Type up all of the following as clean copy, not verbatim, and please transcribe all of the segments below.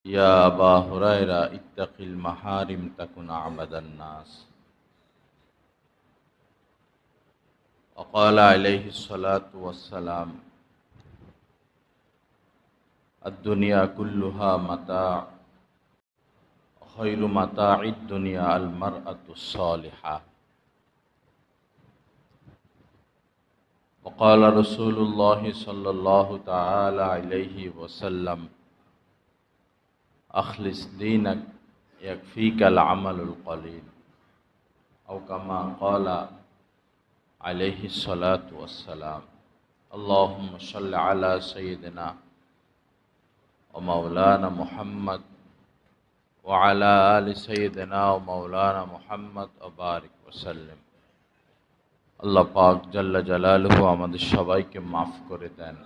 يا أبا هريرة اتق المحارم تكن أعبد الناس. وقال عليه الصلاة والسلام: الدنيا كلها متاع، خير متاع الدنيا المرأة الصالحة. وقال رسول الله صلى الله تعالى عليه وسلم: أخلص دينك يكفيك العمل القليل، أو كما قال عليه الصلاة والسلام. اللهم صل على سيدنا ومولانا محمد وعلى آل سيدنا ومولانا محمد وبارك وسلم। আল্লাহ পাক জাল্লা জালালুহু আমাদের সবাইকে মাফ করে দেন।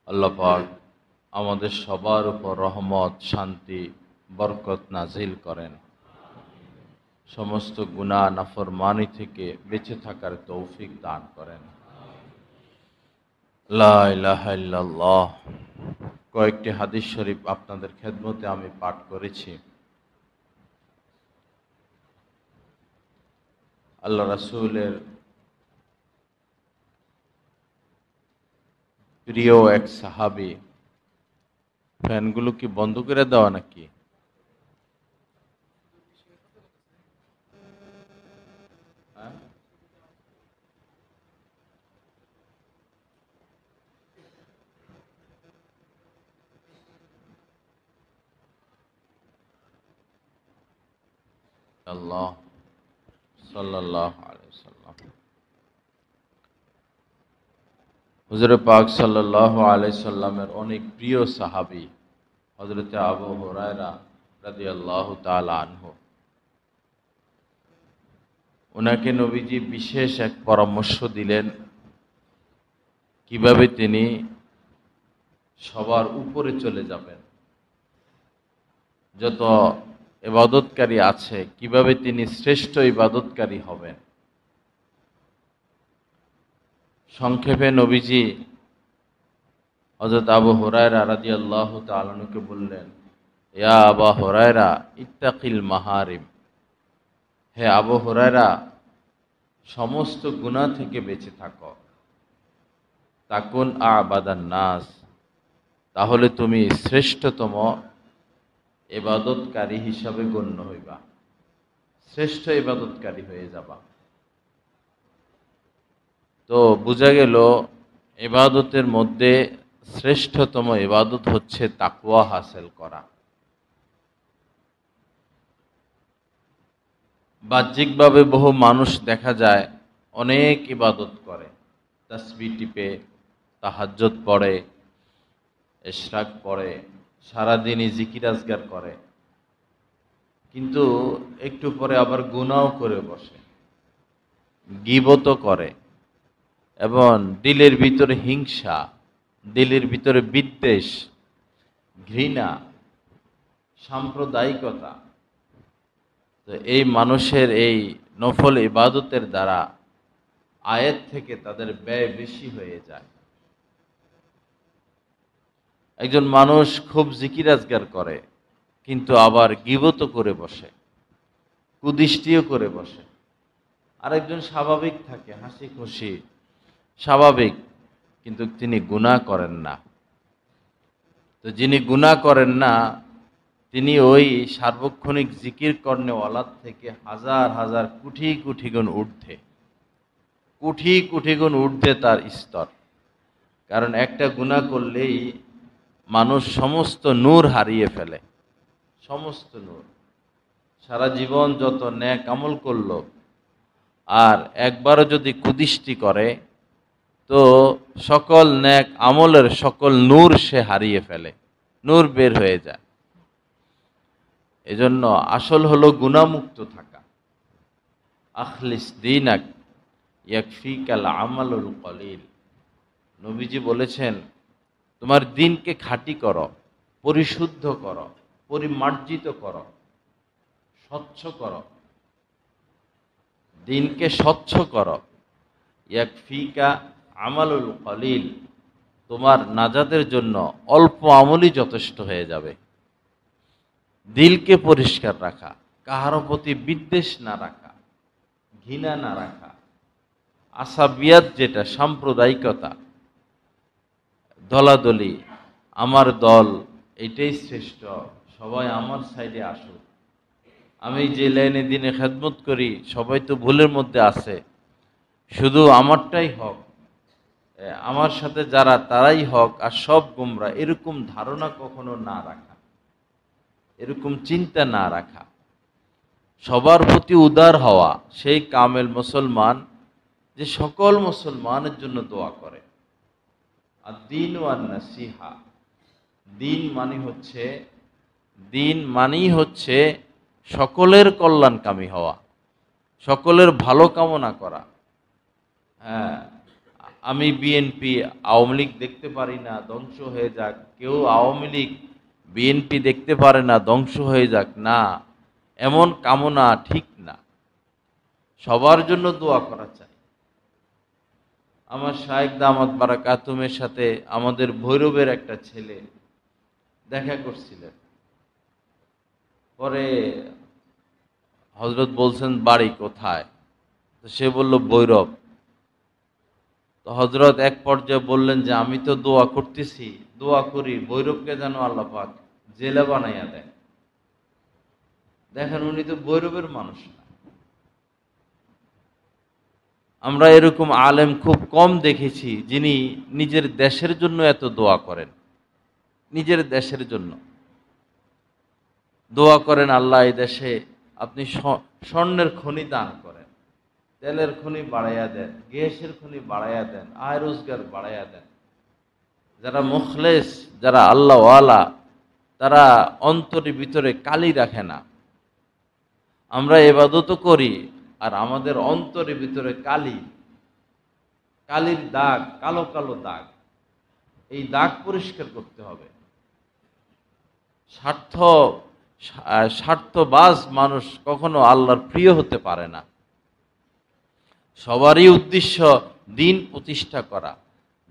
আল্লাহ পাক আমাদের সবার উপর রহমত, শান্তি, বরকত নাজিল করেন। সমস্ত গুনাহ নাফরমানি থেকে বেঁচে থাকার তৌফিক দান করেন। লা ইলাহা ইল্লাল্লাহ। কয়েকটি হাদিস শরীফ আপনাদের খেদমতে আমি পাঠ করেছি। আল্লাহ রাসূলের প্রিয় এক সাহাবী। ফ্যানগুলো কি বন্ধ করে দেওয়া নাকি? আল্লাহ সাল্লাল্লাহু আলাইহি ওয়াসাল্লাম। হুজুর পাক সাল্লাল্লাহু আলাইহি সাল্লামের অনেক প্রিয় সাহাবী হযরত আবু হুরায়রা রাদিয়াল্লাহু তাআলা আনহু। ওনাকে নবীজি বিশেষ এক পরামর্শ দিলেন কিভাবে তিনি সবার উপরে চলে যাবেন। যত ইবাদতকারী আছে কিভাবে তিনি শ্রেষ্ঠ ইবাদতকারী হবেন। সংক্ষেপে নবীজি হযরত আবু হুরায়রা রাদিয়াল্লাহু তাআলা আনহুকে বললেন, ইয়া আবা হুরায়রা ইত্তাকিল মাহারিম। হে আবু হুরায়রা, সমস্ত গুনাহ থেকে বেঁচে থাকো। তাকুন আবাদান নাস, তাহলে তুমি শ্রেষ্ঠতম ইবাদতকারী হিসাবে গণ্য হইবা, শ্রেষ্ঠ ইবাদতকারী হয়ে যাবা। তো বোঝা গেল ইবাদতের মধ্যে শ্রেষ্ঠতম ইবাদত হচ্ছে তাকওয়া হাসিল করা। বাহ্যিকভাবে বহু মানুষ দেখা যায় অনেক ইবাদত করে, তাসবিহ টিপে, তাহাজ্জুদ পড়ে, ইশরাক পড়ে, সারাদিনই জিকির আজকার করে, কিন্তু একটু পরে আবার গুনাহও করে বসে, গীবতও করে, এবং দিলের ভিতরে হিংসা, দিলের ভিতরে বিদ্বেষ, ঘৃণা, সাম্প্রদায়িকতা। তো এই মানুষের এই নফল ইবাদতের দ্বারা আয়াত থেকে তাদের ব্যয় বেশি হয়ে যায়। একজন মানুষ খুব জিকির আজগার করে কিন্তু আবার গীবত করে বসে, কুদৃষ্টিও করে বসে। আরেকজন স্বাভাবিক থাকে, হাসি খুশি, স্বাভাবিক, কিন্তু তিনি গুনাহ করেন না। তো যিনি গুনাহ করেন না তিনি ওই সার্বক্ষণিক জিকির কর্নেওয়ালার থেকে হাজার হাজার কোটি কোটি গুণ ঊর্ধ্বে, কোটি কোটি গুণ ঊর্ধ্বে তার স্তর। কারণ একটা গুনাহ করলেই মানুষ সমস্ত নূর হারিয়ে ফেলে, সমস্ত নূর। সারা জীবন যত নেক আমল করল আর একবারও যদি কুদৃষ্টি করে তো সকল নেক আমলের সকল নূর সে হারিয়ে ফেলে, নূর বের হয়ে যায়। এজন্য আসল হলো গুনাহমুক্ত থাকা। আখলিস দীনাক ইয়াকফিকাল আমালুল কলিল। নবীজি বলেছেন তোমার দিনকে খাঁটি করো, পরিশুদ্ধ করো, পরিমার্জিত করো, স্বচ্ছ করো, দিনকে স্বচ্ছ করো। ইয়াকফিকা আমালুল কলিল, তোমার নাজাতের জন্য অল্প আমলই যথেষ্ট হয়ে যাবে। দিলকে পরিষ্কার রাখা, কাহারও প্রতি বিদ্বেষ না রাখা, ঘৃণা না রাখা, আসাবিয়াত যেটা সাম্প্রদায়িকতা, দলাদলি, আমার দল এটাই শ্রেষ্ঠ, সবাই আমার সাইডে আসুক, আমি যে লাইনে দিনে খেদমত করি সবাই তো ভুলের মধ্যে আছে, শুধু আমারটাই হক, আমার সাথে যারা তারাই হক আর সব গোমরা, এরকম ধারণা কখনো না রাখা, এরকম চিন্তা না রাখা, সবার প্রতি উদার হওয়া, সেই কামেল মুসলমান যে সকল মুসলমানের জন্য দোয়া করে। আর দিন ওয়ান নাসিহা, দিন মানেই হচ্ছে সকলের কল্যাণকামী হওয়া, সকলের ভালো কামনা করা। হ্যাঁ, আমি বিএনপি আওয়ামী লীগ দেখতে পারি না, ধ্বংস হয়ে যাক, কেউ আওয়ামী লীগ বিএনপি দেখতে পারে না, ধ্বংস হয়ে যাক, না, এমন কামনা ঠিক না। সবার জন্য দোয়া করা চাই। আমার শায়েখ দামাত বারাকাতুমের সাথে আমাদের ভৈরবের একটা ছেলে দেখা করছিলেন, পরে হযরত বলছেন বাড়ি কোথায়, তো সে বলল ভৈরব। তো হযরত এক পর্যায়ে বললেন যে আমি তো দোয়া করতেছি, দোয়া করি ভৈরবকে যেন আল্লাহ পাক জেলে বানাইয়া দেয়। দেখেন, উনি তো ভৈরবের মানুষ না। আমরা এরকম আলেম খুব কম দেখেছি যিনি নিজের দেশের জন্য এত দোয়া করেন। নিজের দেশের জন্য দোয়া করেন, আল্লাহ এই দেশে আপনি স্বর্ণের খনি দান করেন, তেলের খনি বাড়াইয়া দেন, গ্যাসের খনি বাড়াইয়া দেন, আয় রোজগার বাড়াইয়া দেন। যারা মুখলেস, যারা আল্লাহওয়ালা, তারা অন্তরের ভিতরে কালি রাখে না। আমরা ইবাদতও করি আর আমাদের অন্তরের ভিতরে কালির দাগ, কালো কালো দাগ, এই দাগ পরিষ্কার করতে হবে। স্বার্থবাজ মানুষ কখনো আল্লাহর প্রিয় হতে পারে না। সবারই উদ্দেশ্য দিন প্রতিষ্ঠা করা,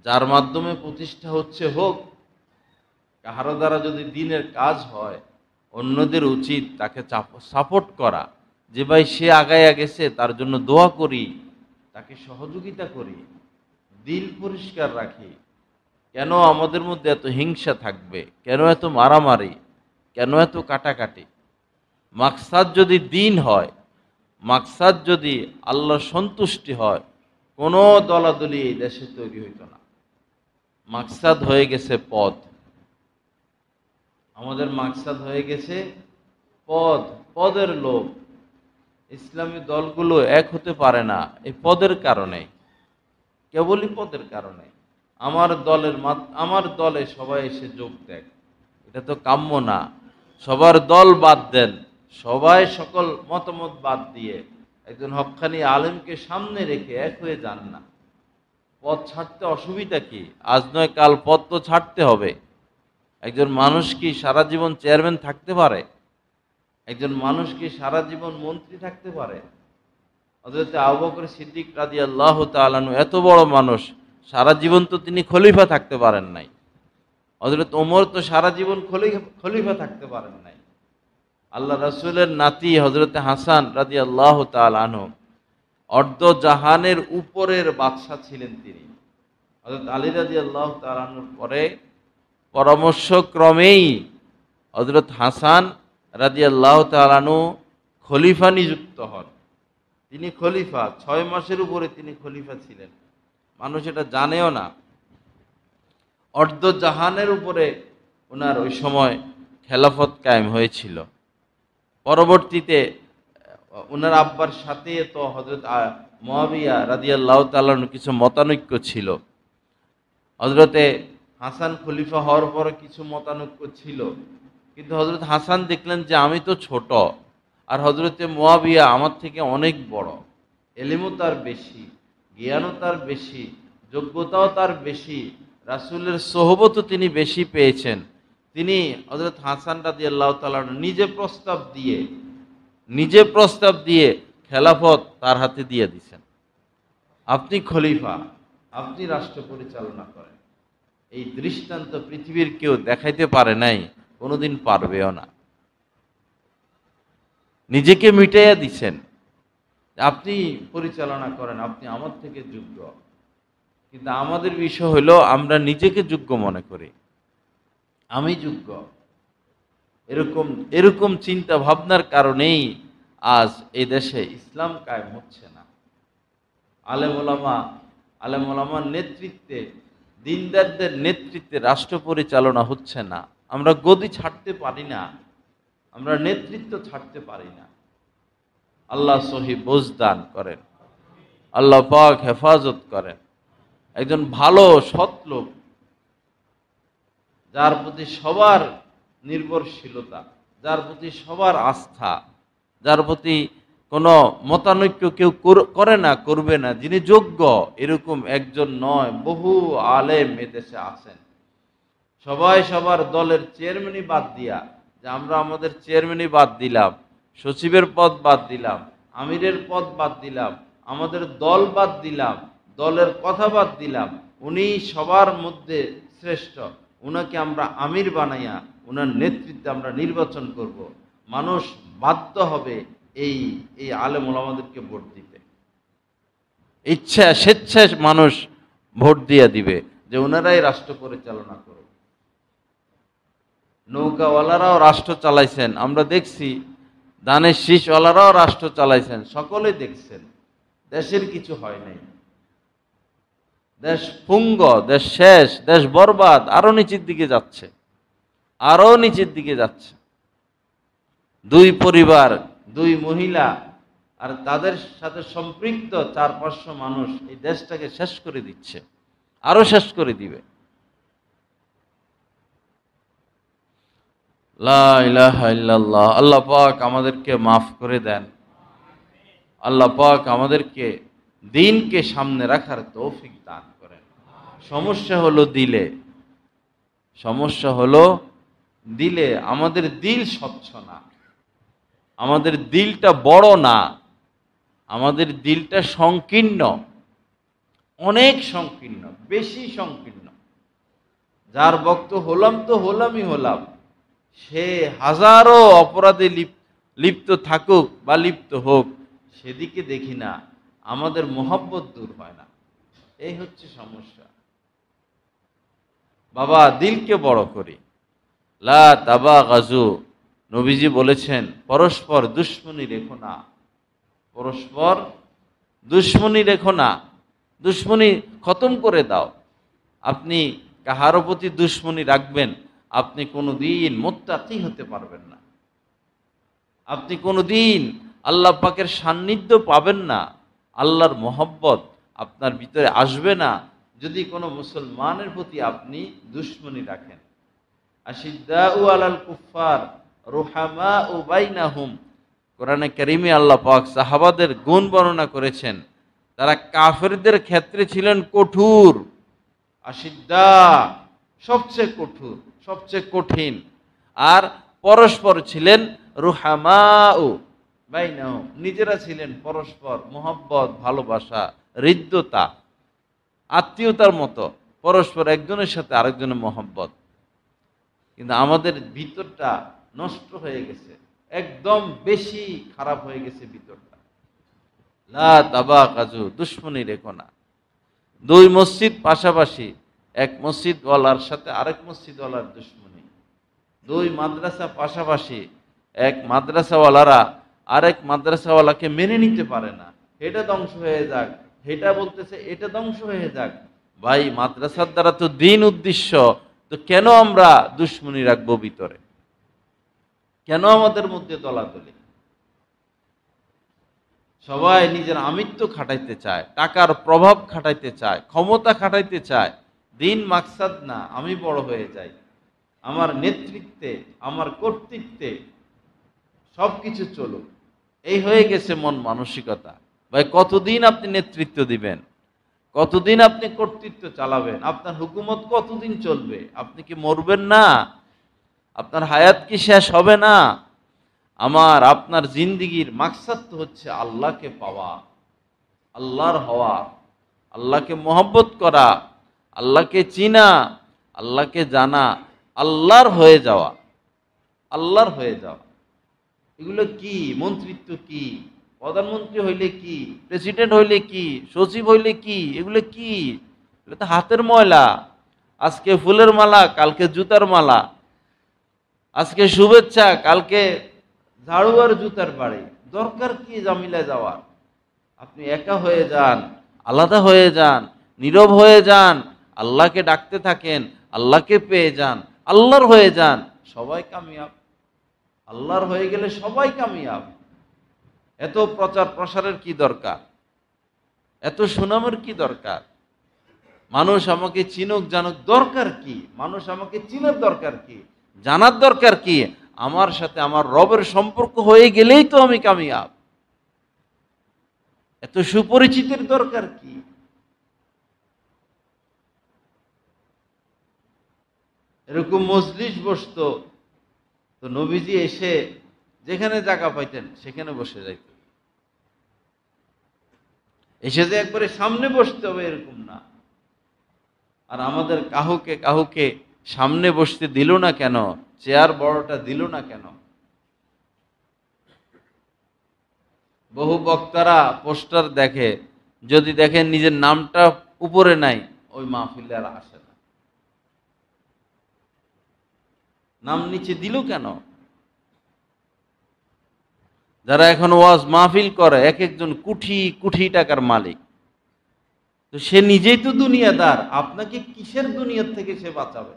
যার মাধ্যমে প্রতিষ্ঠা হচ্ছে হোক। কাহারো দ্বারা যদি দিনের কাজ হয়, অন্যদের উচিত তাকে সাপোর্ট করা, যে ভাই সে আগায়া গেছে, তার জন্য দোয়া করি, তাকে সহযোগিতা করি, দিল পরিষ্কার রাখি। কেন আমাদের মধ্যে এত হিংসা থাকবে? কেন এত মারামারি? কেন এত কাটাকাটি? মাকসাদ যদি দিন হয়, মাকসাদ যদি আল্লাহর সন্তুষ্টি হয়, কোনো দলাদলি এই দেশে তৈরি হইত না। মাকসাদ হয়ে গেছে পদ, আমাদের মাকসাদ হয়ে গেছে পদের লোভ। ইসলামী দলগুলো এক হতে পারে না এই পদের কারণে, কেবলই পদের কারণে। আমার দলে সবাই এসে যোগ দেয়, এটা তো কাম্য না। সবার দল বাদ দেন, সবাই সকল মতামত বাদ দিয়ে একজন হক্কানি আলেমকে সামনে রেখে এক হয়ে যান না। পদ ছাড়তে অসুবিধা কি? আজ নয় কাল পদ তো ছাড়তে হবে। একজন মানুষ কি সারা জীবন চেয়ারম্যান থাকতে পারে? একজন মানুষ কি সারা জীবন মন্ত্রী থাকতে পারে? হযরত আবু বকর সিদ্দিক রাদিয়াল্লাহু তাআলা আনহু এত বড় মানুষ, সারা জীবন তো তিনি খলিফা থাকতে পারেন নাই। হযরত ওমর তো সারা জীবন খলিফা থাকতে পারেন নাই। আল্লাহ রাসূলের নাতি হযরত হাসান রাদিয়াল্লাহু তাআলা আনহু অর্ধ জাহানের উপরের বাদশা ছিলেন তিনি। হযরত আলী রাদিয়াল্লাহু তাআলা আনহুর পরে পরামর্শক্রমেই হযরত হাসান রাদিয়াল্লাহু তাআলা আনহু খলিফা নিযুক্ত হন। তিনি খলিফা, 6 মাসের উপরে তিনি খলিফা ছিলেন। মানুষ এটা জানেও না। অর্ধ জাহানের উপরে ওনার ওই সময় খেলাফত কায়েম হয়েছিল। পরবর্তীতে ওনার আব্বার সাথে তো হযরত মুয়াবিয়া রাদিয়াল্লাহু তাআলা কিছু মতানৈক্য ছিল। হযরতে হাসান খলিফা হওয়ার পর কিছু মতানৈক্য ছিল, কিন্তু হযরত হাসান দেখলেন যে আমি তো ছোট, আর হযরতে মুয়াবিয়া আমার থেকে অনেক বড়, এলিমও তার বেশি, জ্ঞানও তার বেশি, যোগ্যতাও তার বেশি, রাসূলের সোহবতও তিনি বেশি পেয়েছেন। তিনি হযরত হাসান রাদিয়াল্লাহু তাআলা নিজে প্রস্তাব দিয়ে খেলাফত তার হাতে দিয়ে দিয়েছেন। আপনি খলিফা, আপনি রাষ্ট্র পরিচালনা করেন। এই দৃষ্টান্ত পৃথিবীর কেউ দেখাইতে পারে নাই, কোনোদিন পারবেও না। নিজেকে মিটাইয়া দিছেন, আপনি পরিচালনা করেন, আপনি আমার থেকে যোগ্য। কিন্তু আমাদের বিষয় হলো আমরা নিজেকে যোগ্য মনে করি, আমি যোগ্য। এরকম এরকম চিন্তা ভাবনার কারণেই আজ এই দেশে ইসলাম কায়েম হচ্ছে না। আলেম ওলামার নেতৃত্বে, দিনদারদের নেতৃত্বে রাষ্ট্র পরিচালনা হচ্ছে না। আমরা গদি ছাড়তে পারি না, আমরা নেতৃত্ব ছাড়তে পারি না। আল্লাহ সহি বোঝ দান করেন, আল্লাহ পাক হেফাজত করেন। একজন ভালো সৎ লোক, যার প্রতি সবার নির্ভরশীলতা, যার প্রতি সবার আস্থা, যার প্রতি কোনো মতানৈক্য কেউ করে না, করবে না, যিনি যোগ্য, এরকম একজন নয়, বহু আলেম এদেশে আছেন। সবাই সবার দলের চেয়ারম্যানই বাদ দিয়া, যে আমরা আমাদের চেয়ারম্যানই বাদ দিলাম, সচিবের পদ বাদ দিলাম, আমিরের পদ বাদ দিলাম, আমাদের দল বাদ দিলাম, দলের কথা বাদ দিলাম, উনি সবার মধ্যে শ্রেষ্ঠ, উনাকে আমরা আমির বানাইয়া উনার নেতৃত্বে আমরা নির্বাচন করব। মানুষ বাধ্য হবে এই এই আলেম ওলামাদেরকে ভোট দিতে। স্বেচ্ছায় মানুষ ভোট দিয়ে দিবে যে ওনারাই রাষ্ট্র পরিচালনা করবে। নৌকাওয়ালারাও রাষ্ট্র চালাইছেন, আমরা দেখছি। ধানের শীষওয়ালারাও রাষ্ট্র চালাইছেন, সকলে দেখছেন। দেশের কিছু হয় নাই, দেশ পুঙ্গ, দেশ শেষ, দেশ বরবাদ, আরো নিচের দিকে যাচ্ছে, আরো নিচের দিকে যাচ্ছে। দুই পরিবার, দুই মহিলা আর তাদের সাথে সম্পৃক্ত 400-500 মানুষ এই দেশটাকে শেষ করে দিচ্ছে, আরো শেষ করে দিবে। লা ইলাহা ইল্লাল্লাহ। আল্লাহ পাক আমাদেরকে মাফ করে দেন, আল্লাহ পাক আমাদেরকে দিনকে সামনে রাখার তৌফিক দান করেন। সমস্যা হলো দিলে, সমস্যা হলো দিলে। আমাদের দিল স্বচ্ছ না, আমাদের দিলটা বড় না, আমাদের দিলটা সংকীর্ণ, অনেক সংকীর্ণ, বেশি সংকীর্ণ। যার বক্ত হলাম তো হলামই হলাম, সে হাজারো অপরাধে লিপ্ত থাকুক বা লিপ্ত হোক, সেদিকে দেখি না, আমাদের মহব্বত দূর হয় না। এই হচ্ছে সমস্যা। বাবা, দিলকে বড় করি। লা তাবাগাজু, নবীজি বলেছেন, পরস্পর দুশ্মনী রেখো না, পরস্পর দুশ্মনী রেখো না, দুশ্মনী খতম করে দাও। আপনি কাহারও প্রতি দুশ্মনী রাখবেন, আপনি কোনোদিন মুত্তাকি হতে পারবেন না, আপনি কোনোদিন আল্লাহ পাকের সান্নিধ্য পাবেন না, আল্লাহর মহব্বত আপনার ভিতরে আসবে না যদি কোনো মুসলমানের প্রতি আপনি দুশ্মনী রাখেন। আশিদ্দাউ আলাল কুফার রুহামাউ বাইনাহুম, কোরআনে কারিমে আল্লাহ পাক সাহাবাদের গুণ বর্ণনা করেছেন, তারা কাফেরদের ক্ষেত্রে ছিলেন কঠোর। আশিদ্দা, সবচেয়ে কঠোর, সবচেয়ে কঠিন। আর পরস্পর ছিলেন রুহামাউ বাইনাহুম, নিজেরা ছিলেন পরস্পর মহব্বত, ভালোবাসা, হৃদ্যতা, আত্মীয়তার মতো পরস্পর একজনের সাথে আরেকজনের মহব্বত। কিন্তু আমাদের ভিতরটা নষ্ট হয়ে গেছে, একদম বেশি খারাপ হয়ে গেছে ভিতরটা। লা তাবাগাজু, দুশ্মনী রেখো না। দুই মসজিদ পাশাপাশি, এক মসজিদওয়ালার সাথে আরেক মসজিদওয়ালার দুশ্মনী। দুই মাদ্রাসা পাশাপাশি, এক মাদ্রাসাওয়ালারা আরেক মাদ্রাসাওয়ালাকে মেনে নিতে পারে না, এটা ধ্বংস হয়ে যাক, এটা বলতেছে এটা ধ্বংস হয়ে যাক। ভাই, মাদ্রাসার দ্বারা তো দিন উদ্দেশ্য, তো কেন আমরা দুশ্মনী রাখবো ভিতরে? কেন আমাদের মধ্যে দলাদলি? সবাই নিজের আমিত্ব খাটাইতে চায়, টাকার প্রভাব খাটাইতে চায়, ক্ষমতা খাটাইতে চায়। দিন মাকসাদ না, আমি বড় হয়ে যাই, আমার নেতৃত্বে, আমার কর্তৃত্বে সবকিছু চলুক, এই হয়ে গেছে মন মানসিকতা। ভাই, কতদিন আপনি নেতৃত্ব দিবেন? কতদিন আপনি কর্তৃত্ব চালাবেন? আপনার হুকুমত কতদিন চলবে? আপনি কি মরবেন না? আপনার হায়াত কি শেষ হবে না? আমার আপনার জিন্দিগির মাকসাদ তো হচ্ছে আল্লাহকে পাওয়া, আল্লাহর হওয়া, আল্লাহকে মহব্বত করা, আল্লাহকে চিনা, আল্লাহকে জানা, আল্লাহর হয়ে যাওয়া, আল্লাহর হয়ে যাওয়া। এগুলো কি? মন্ত্রিত্ব কি? প্রধানমন্ত্রী হইলে কি? প্রেসিডেন্ট হইলে কি? সচিব হইলে কি? এগুলো কি? এগুলো তো হাতের ময়লা। আজকে ফুলের মালা, কালকে জুতার মালা। আজকে শুভেচ্ছা, কালকে ঝাড়ু আর জুতার বাড়ি। দরকার কি জামিলায় যাওয়ার? আপনি একা হয়ে যান, আলাদা হয়ে যান, নীরব হয়ে যান, আল্লাহকে ডাকতে থাকেন, আল্লাহকে পেয়ে যান, আল্লাহর হয়ে যান, সবাই কামিয়াব। আল্লাহর হয়ে গেলে সবাই কামিয়াব। এত প্রচার প্রসারের কি দরকার? এত সুনামের কি দরকার? মানুষ আমাকে চিনুক জানুক দরকার কি? মানুষ আমাকে চিনার দরকার কি? জানার দরকার কি? আমার সাথে আমার রবের সম্পর্ক হয়ে গেলেই তো আমি কামিয়াব। এত সুপরিচিতের দরকার কি? এরকম মজলিস বসতো তো নবীজি এসে যেখানে জায়গা পাইতেন সেখানে বসে যাইতেন। এসে যে একবারে সামনে বসতে হবে এরকম না। আর আমাদের কাহুকে কাহুকে সামনে বসতে দিল না কেন? চেয়ার বড়টা দিল না কেন? বহু বক্তারা পোস্টার দেখে, যদি দেখেন নিজের নামটা উপরে নাই, ওই মাহফিলে আর আসে না। নাম নিচে দিল কেন? যারা এখন ওয়াজ মাহফিল করে, এক একজন কোটি কোটি টাকার মালিক। তো সে নিজেই তো দুনিয়াদার, আপনাকে কিসের দুনিয়ার থেকে সে বাঁচাবে?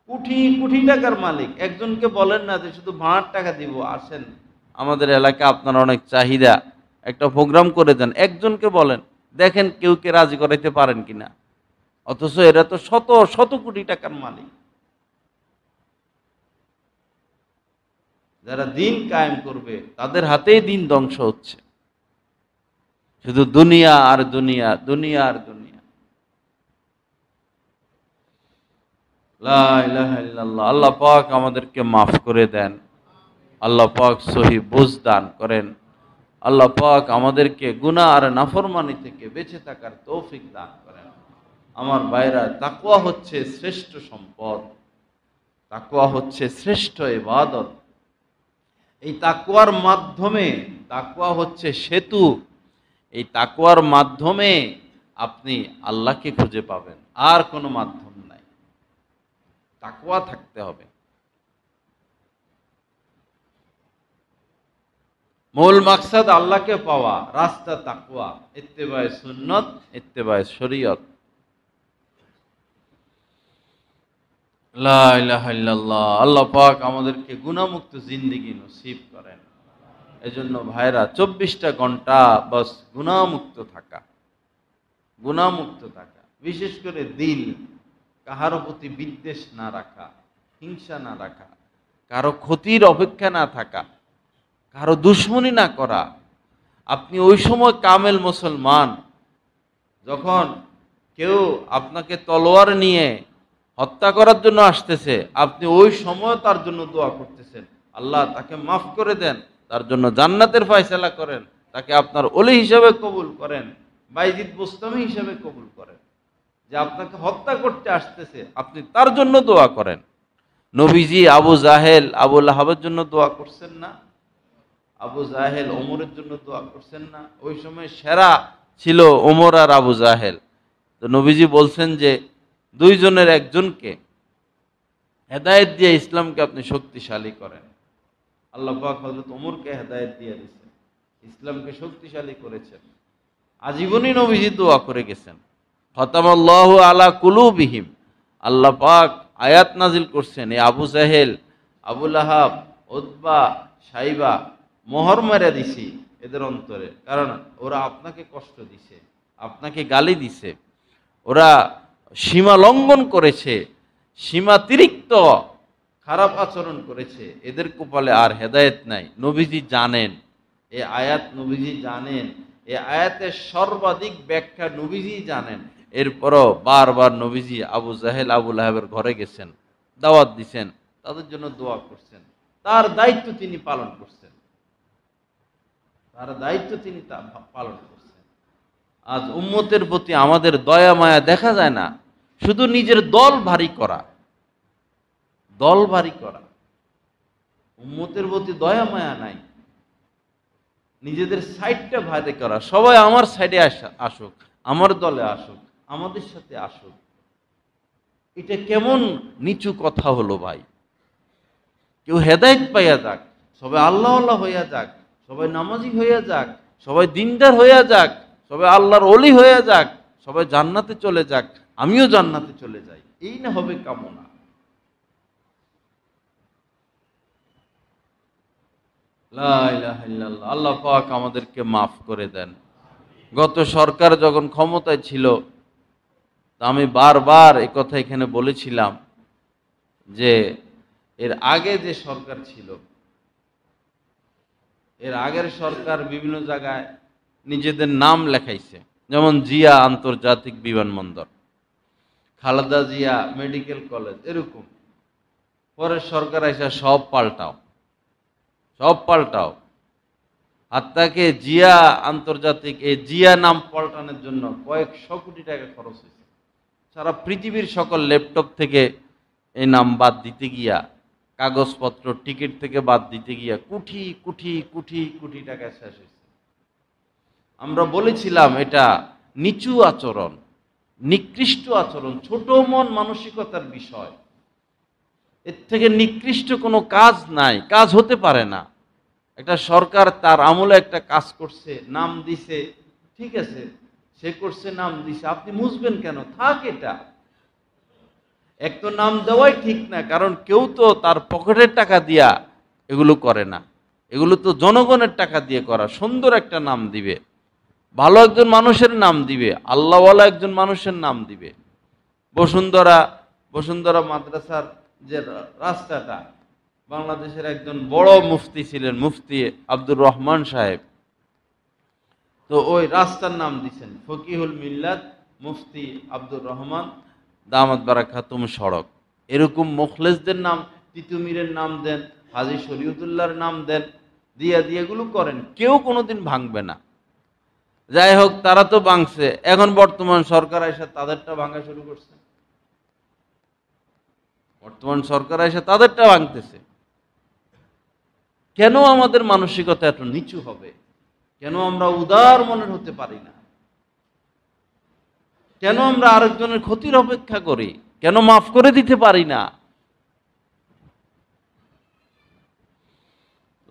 কোটি কোটি টাকার মালিক। একজনকে বলেন না যে শুধু ভাড়ার টাকা দিব, আসেন আমাদের এলাকা, আপনার অনেক চাহিদা, একটা প্রোগ্রাম করে দেন। একজনকে বলেন, দেখেন কেউ কে রাজি করাইতে পারেন কিনা। অথচ এরা তো শত শত কোটি টাকার মালিক। যারা দিন কায়েম করবে তাদের হাতেই দিন ধ্বংস হচ্ছে। শুধু দুনিয়া আর দুনিয়া, দুনিয়া আর দুনিয়া। লা ইলাহা ইল্লাল্লাহ। আল্লাহ পাক আমাদেরকে মাফ করে দেন। আল্লাহ পাক সহি বুঝ দান করেন। আল্লাহ পাক আমাদেরকে গুনাহ আর নাফরমানি থেকে বেঁচে থাকার তৌফিক দান করেন। আমার ভাইরা, তাকওয়া হচ্ছে শ্রেষ্ঠ সম্পদ, তাকওয়া হচ্ছে শ্রেষ্ঠ ইবাদত। এই তাকওয়ার মাধ্যমে, তাকওয়া হচ্ছে সেতু, এই তাকওয়ার মাধ্যমে আপনি আল্লাহকে খুঁজে পাবেন, আর কোনো মাধ্যম নাই। তাকওয়া থাকতে হবে। মূল মাকসাদ আল্লাহকে পাওয়া, রাস্তা তাকওয়া, ইত্তেবায়ে সুন্নত, ইত্তেবায়ে শরীয়ত। লা ইলাহা ইল্লাল্লাহ। আল্লাহ পাক আমাদেরকে গুনাহমুক্ত জিন্দেগি নসিব করেন। এজন্য ভাইরা 24টা ঘন্টা বাস গুনাহমুক্ত থাকা, গুনাহমুক্ত থাকা। বিশেষ করে দিল, কাহারও প্রতি বিদ্বেষ না রাখা, হিংসা না রাখা, কারো ক্ষতির অপেক্ষা না থাকা, কারো দুশ্মনী না করা। আপনি ওই সময় কামেল মুসলমান যখন কেউ আপনাকে তলোয়ার নিয়ে হত্যা করার জন্য আসতেছে, আপনি ওই সময় তার জন্য দোয়া করতেছেন, আল্লাহ তাকে মাফ করে দেন, তার জন্য জান্নাতের ফয়সালা করেন, তাকে আপনার ওলি হিসেবে কবুল করেন, বাইজিদ বুস্তামি হিসেবে কবুল করেন। যে আপনাকে হত্যা করতে আসতেছে, আপনি তার জন্য দোয়া করেন। নবীজি আবু জাহেল, আবু লাহাবের জন্য দোয়া করছেন না? আবু জাহেল ওমরের জন্য দোয়া করছেন না? ওই সময় সেরা ছিল ওমর আর আবু জাহেল। তো নবীজি বলছেন যে দুইজনের একজনকে হেদায়েত দিয়ে ইসলামকে আপনি শক্তিশালী করেন। আল্লাহ পাক হযরত ওমরকে হেদায়েত দিয়ে দিয়েছেন, ইসলামকে শক্তিশালী করেছেন। আজীবনই নবীজি দোয়া করে গেছেন, খতামাল্লাহু আলা কুলুবিহিম। আল্লাহ পাক আয়াত নাজিল করছেন, এই আবু জাহেল, আবু লাহাব, উতবা, সাইবা, মোহর মেরে দিছি এদের অন্তরে, কারণ ওরা আপনাকে কষ্ট দিছে, আপনাকে গালি দিছে, ওরা সীমা লঙ্ঘন করেছে, সীমাতিরিক্ত খারাপ আচরণ করেছে। এদের কপালে আর হেদায়েত নাই। নবীজি জানেন এই আয়াত, নবীজি জানেন এই আয়াতের সর্বাধিক ব্যাখ্যা নবীজি জানেন। এরপরও বারবার নবীজি আবু জাহেল, আবু লাহাবের ঘরে গেছেন, দাওয়াত দিছেন, তাদের জন্য দোয়া করছেন। তার দায়িত্ব তিনি পালন করছেন, তার দায়িত্ব তিনি পালন করছেন। আজ উম্মতের প্রতি আমাদের দয়া মায়া দেখা যায় না, শুধু নিজের দল ভারী করা, দল ভারী করা, উম্মতের প্রতি দয়া মায়া নাই, নিজেদের সাইডটা ভারী করা, সবাই আমার সাইডে আসুক, আমার দলে আসুক, আমাদের সাথে আসুক। এটা কেমন নিচু কথা হলো ভাই। কেউ হেদায়েত পাইয়া যাক, সবাই আল্লাহ আল্লাহ হইয়া যাক, সবাই নামাজি হইয়া যাক, সবাই দিনদার হইয়া যাক, সবাই আল্লাহর ওলি হইয়া যাক, সবাই জান্নাতে চলে যাক, আমিও জান্নাতে চলে যাই, এই না হবে কামনা। লা ইলাহা ইল্লাল্লাহ। আল্লাহ পাক আমাদেরকে মাফ করে দেন। গত সরকার যখন ক্ষমতায় ছিল, তা আমি বারবার এ কথা এখানে বলেছিলাম যে এর আগে যে সরকার ছিল, এর আগের সরকার বিভিন্ন জায়গায় নিজেদের নাম লেখাইছে, যেমন জিয়া আন্তর্জাতিক বিমানবন্দর, খালেদা জিয়া মেডিকেল কলেজ, এরকম। পরের সরকার এসে সব পাল্টাও, সব পাল্টাও। আর তাকে জিয়া আন্তর্জাতিক, এই জিয়া নাম পাল্টানোর জন্য কয়েকশো কোটি টাকা খরচ হয়েছে। সারা পৃথিবীর সকল ল্যাপটপ থেকে এই নাম বাদ দিতে গিয়া, কাগজপত্র টিকিট থেকে বাদ দিতে গিয়া কোটি কোটি কোটি কোটি টাকা শেষ হয়েছে। আমরা বলেছিলাম এটা নিচু আচরণ, নিকৃষ্ট আচরণ, ছোট মন মানসিকতার বিষয়। এর থেকে নিকৃষ্ট কোনো কাজ নাই, কাজ হতে পারে না। একটা সরকার তার আমলে একটা কাজ করছে, নাম দিছে, ঠিক আছে, সে করছে, নাম দিছে, আপনি মুছবেন কেন? থাক। এটা এক তো নাম দেওয়াই ঠিক না, কারণ কেউ তো তার পকেটের টাকা দিয়া এগুলো করে না, এগুলো তো জনগণের টাকা দিয়ে করা। সুন্দর একটা নাম দিবে, ভালো একজন মানুষের নাম দিবে, আল্লাহওয়ালা একজন মানুষের নাম দিবে। বসুন্ধরা মাদ্রাসার যে রাস্তাটা, বাংলাদেশের একজন বড় মুফতি ছিলেন, মুফতি আব্দুর রহমান সাহেব, তো ওই রাস্তার নাম দিচ্ছেন ফকিহুল মিল্লাত মুফতি আব্দুর রহমান দামাত বারাকাতুম সড়ক। এরকম মুখলেসদের নাম, তিতুমিরের নাম দেন, হাজী শরীয়তুল্লাহর নাম দেন, দিয়া এগুলো করেন, কেউ কোনোদিন ভাঙবে না। যাই হোক, তারা তো ভাঙছে, এখন বর্তমান সরকার এসে তাদেরটা ভাঙা শুরু করছে, বর্তমান সরকার এসে তাদেরটা ভাঙতেছে। কেন আমাদের মানসিকতা এত নিচু হবে? কেন আমরা উদার মনের হতে পারি না? কেন আমরা আরেকজনের ক্ষতির অপেক্ষা করি? কেন মাফ করে দিতে পারি না?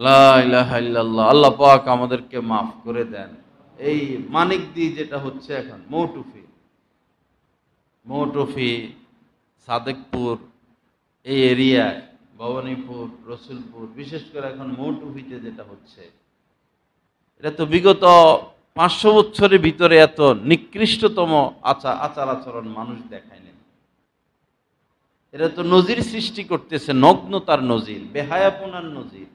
লা ইলাহা ইল্লাল্লাহ। আল্লাহ পাক আমাদেরকে মাফ করে দেন। এই মানিকদি যেটা হচ্ছে এখন, মৌটুফি, সাদেকপুর, এই এরিয়ায়, ভবানীপুর, রসুলপুর, বিশেষ করে এখন মৌটুফিতে যেটা হচ্ছে, এটা তো বিগত 500 বছরের ভিতরে এত নিকৃষ্টতম আচার আচরণ মানুষ দেখায়নি। এরা তো নজির সৃষ্টি করতেছে, নগ্নতার নজির, বেহায়াপনার নজির,